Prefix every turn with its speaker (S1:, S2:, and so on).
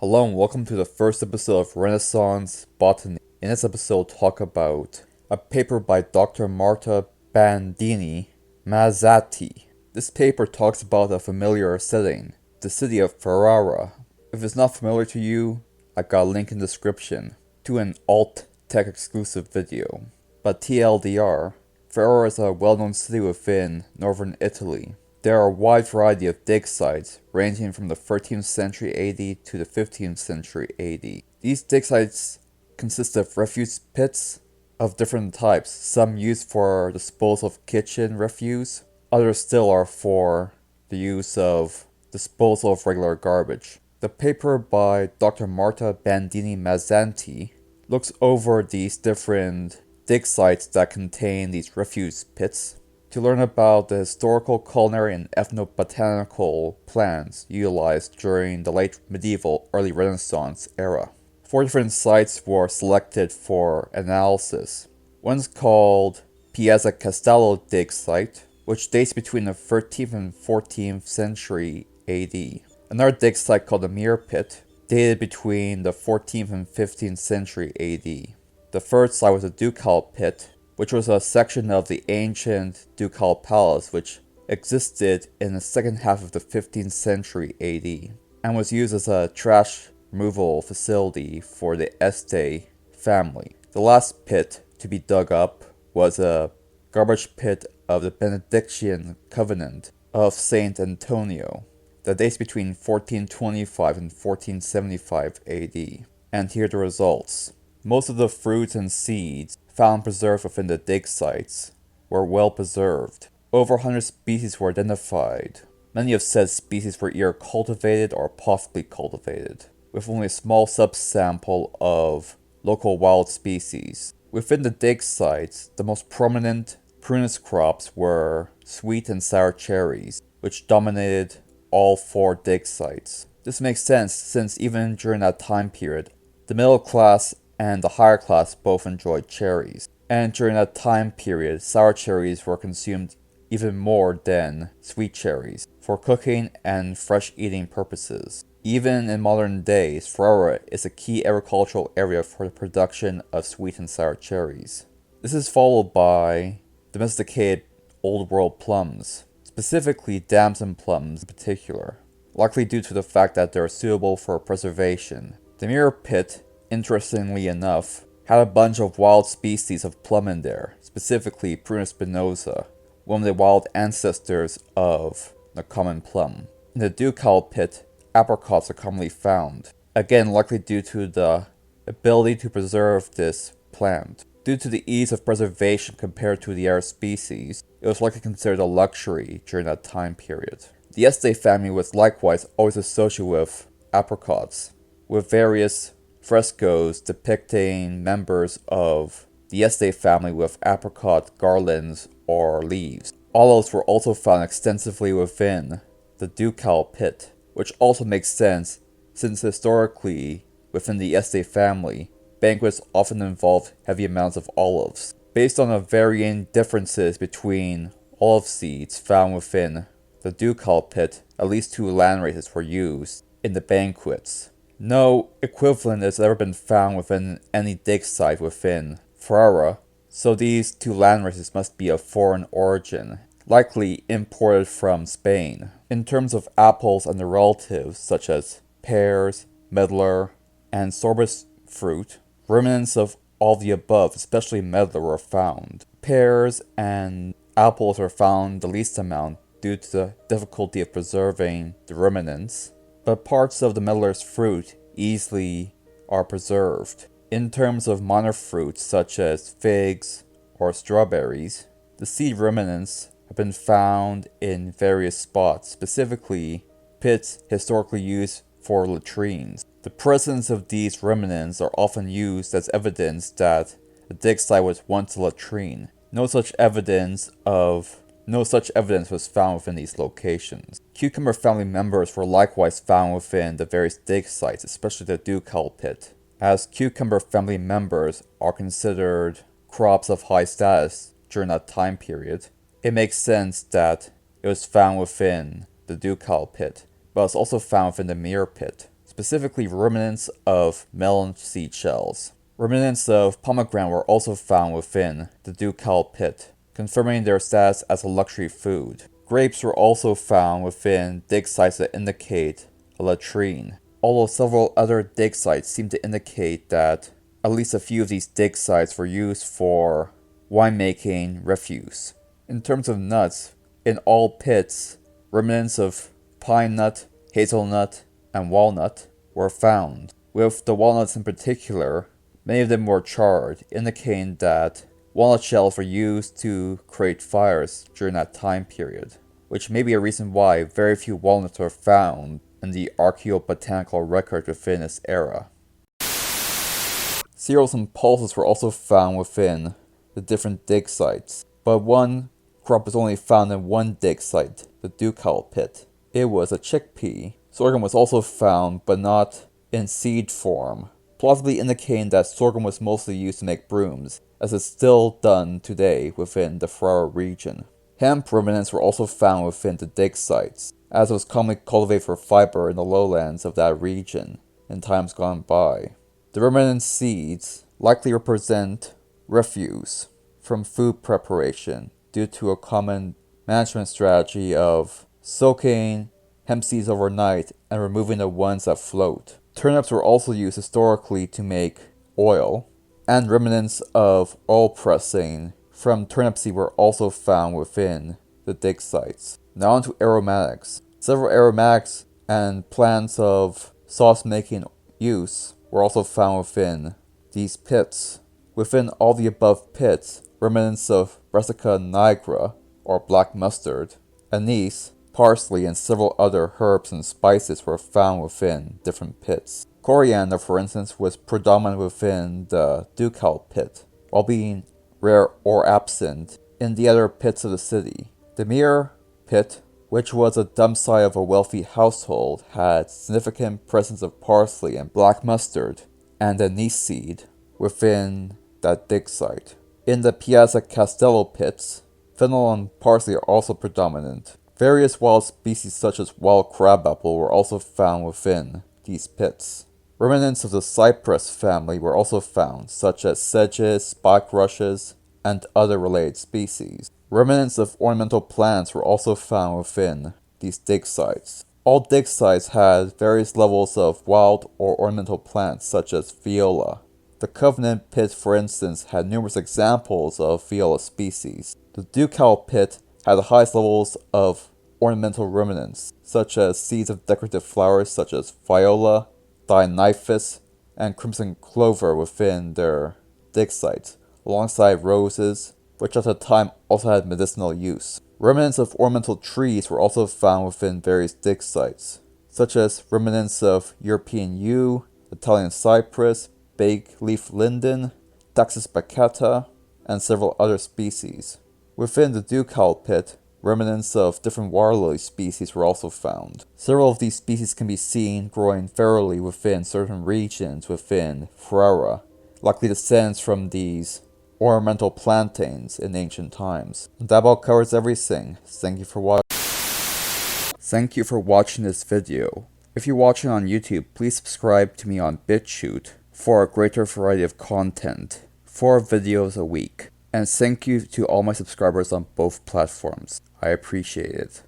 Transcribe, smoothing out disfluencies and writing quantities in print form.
S1: Hello and welcome to the first episode of Renaissance Botany. In this episode, we'll talk about a paper by Dr. Marta Bandini, Mazzanti. This paper talks about a familiar setting, the city of Ferrara. If it's not familiar to you, I got a link in the description to an alt-tech exclusive video. But TLDR, Ferrara is a well-known city within northern Italy. There are a wide variety of dig sites, ranging from the 13th century AD to the 15th century AD. These dig sites consist of refuse pits of different types, some used for disposal of kitchen refuse, others still are for the use of disposal of regular garbage. The paper by Dr. Marta Bandini Mazzanti looks over these different dig sites that contain these refuse pits to learn about the historical, culinary, and ethnobotanical plants utilized during the late medieval, early Renaissance era. 4 different sites were selected for analysis. One's called Piazza Castello dig site, which dates between the 13th and 14th century AD. Another dig site called the Mirror Pit, dated between the 14th and 15th century AD. The third site was the Ducal Pit, which was a section of the ancient Ducal Palace which existed in the second half of the 15th century AD, and was used as a trash removal facility for the Este family. The last pit to be dug up was a garbage pit of the Benedictine Convent of Saint Antonio that dates between 1425 and 1475 AD. And here are the results. Most of the fruits and seeds found preserved within the dig sites were well preserved. Over 100 species were identified. Many of said species were either cultivated or possibly cultivated, with only a small subsample of local wild species. Within the dig sites, the most prominent prunus crops were sweet and sour cherries, which dominated all 4 dig sites. This makes sense since even during that time period, the middle class and the higher class both enjoyed cherries. And during that time period, sour cherries were consumed even more than sweet cherries for cooking and fresh eating purposes. Even in modern days, Ferrara is a key agricultural area for the production of sweet and sour cherries. This is followed by domesticated Old World plums, specifically damson plums in particular, likely due to the fact that they are suitable for preservation. The Mirror Pit, interestingly enough, had a bunch of wild species of plum in there, specifically Prunus spinosa, one of the wild ancestors of the common plum. In the Ducal Pit, apricots are commonly found, again likely due to the ability to preserve this plant. Due to the ease of preservation compared to the other species, it was likely considered a luxury during that time period. The Este family was likewise always associated with apricots, with various frescoes depicting members of the Este family with apricot garlands or leaves. Olives were also found extensively within the Ducal Pit, which also makes sense since historically, within the Este family, banquets often involved heavy amounts of olives. Based on the varying differences between olive seeds found within the Ducal Pit, at least 2 landraces were used in the banquets. No equivalent has ever been found within any dig site within Ferrara, so these 2 landraces must be of foreign origin, likely imported from Spain. In terms of apples and their relatives, such as pears, medlar, and sorbus fruit, remnants of all the above, especially medlar, were found. Pears and apples are found the least amount due to the difficulty of preserving the remnants, but parts of the medlar's fruit easily are preserved. In terms of minor fruits such as figs or strawberries, the seed remnants have been found in various spots, specifically pits historically used for latrines. The presence of these remnants are often used as evidence that the dig site was once a latrine. No such evidence was found within these locations. Cucumber family members were likewise found within the various dig sites, especially the Ducal Pit. As cucumber family members are considered crops of high status during that time period, it makes sense that it was found within the Ducal Pit, but it's also found within the Mirror Pit, specifically remnants of melon seed shells. Remnants of pomegranate were also found within the ducal pit, confirming their status as a luxury food. Grapes were also found within dig sites that indicate a latrine, although several other dig sites seem to indicate that at least a few of these dig sites were used for winemaking refuse. In terms of nuts, in all pits, remnants of pine nut, hazelnut, and walnut were found. With the walnuts in particular, many of them were charred, indicating that walnut shells were used to create fires during that time period, which may be a reason why very few walnuts were found in the archaeobotanical record within this era. Cereals and pulses were also found within the different dig sites, but one crop was only found in one dig site, the ducal pit. It was a chickpea. Sorghum was also found, but not in seed form, plausibly indicating that sorghum was mostly used to make brooms, as is still done today within the Ferrara region. Hemp remnants were also found within the dig sites, as it was commonly cultivated for fiber in the lowlands of that region in times gone by. The remnant seeds likely represent refuse from food preparation due to a common management strategy of soaking hemp seeds overnight and removing the ones that float. Turnips were also used historically to make oil, and remnants of oil pressing from turnip seed were also found within the dig sites. Now on to aromatics. Several aromatics and plants of sauce-making use were also found within these pits. Within all the above pits, remnants of Brassica nigra, or black mustard, anise, parsley, and several other herbs and spices were found within different pits. Coriander, for instance, was predominant within the ducal pit, while being rare or absent in the other pits of the city. The Mere pit, which was a dump site of a wealthy household, had significant presence of parsley and black mustard and anise seed within that dig site. In the Piazza Castello pits, fennel and parsley are also predominant. Various wild species such as wild crabapple were also found within these pits. Remnants of the cypress family were also found, such as sedges, spike rushes, and other related species. Remnants of ornamental plants were also found within these dig sites. All dig sites had various levels of wild or ornamental plants, such as viola. The Covenant pit, for instance, had numerous examples of viola species. The ducal pit had the highest levels of ornamental remnants, such as seeds of decorative flowers such as viola, Dionyphus, and crimson clover within their dig sites, alongside roses, which at the time also had medicinal use. Remnants of ornamental trees were also found within various dig sites, such as remnants of European yew, Italian cypress, big leaf linden, Taxus baccata, and several other species. Within the ducal pit, remnants of different water lily species were also found. Several of these species can be seen growing fairly within certain regions within Ferrara, likely descends from these ornamental plantains in ancient times. That about covers everything. Thank you for watching this video. If you're watching on YouTube, please subscribe to me on BitChute for a greater variety of content, 4 videos a week. And thank you to all my subscribers on both platforms. I appreciate it.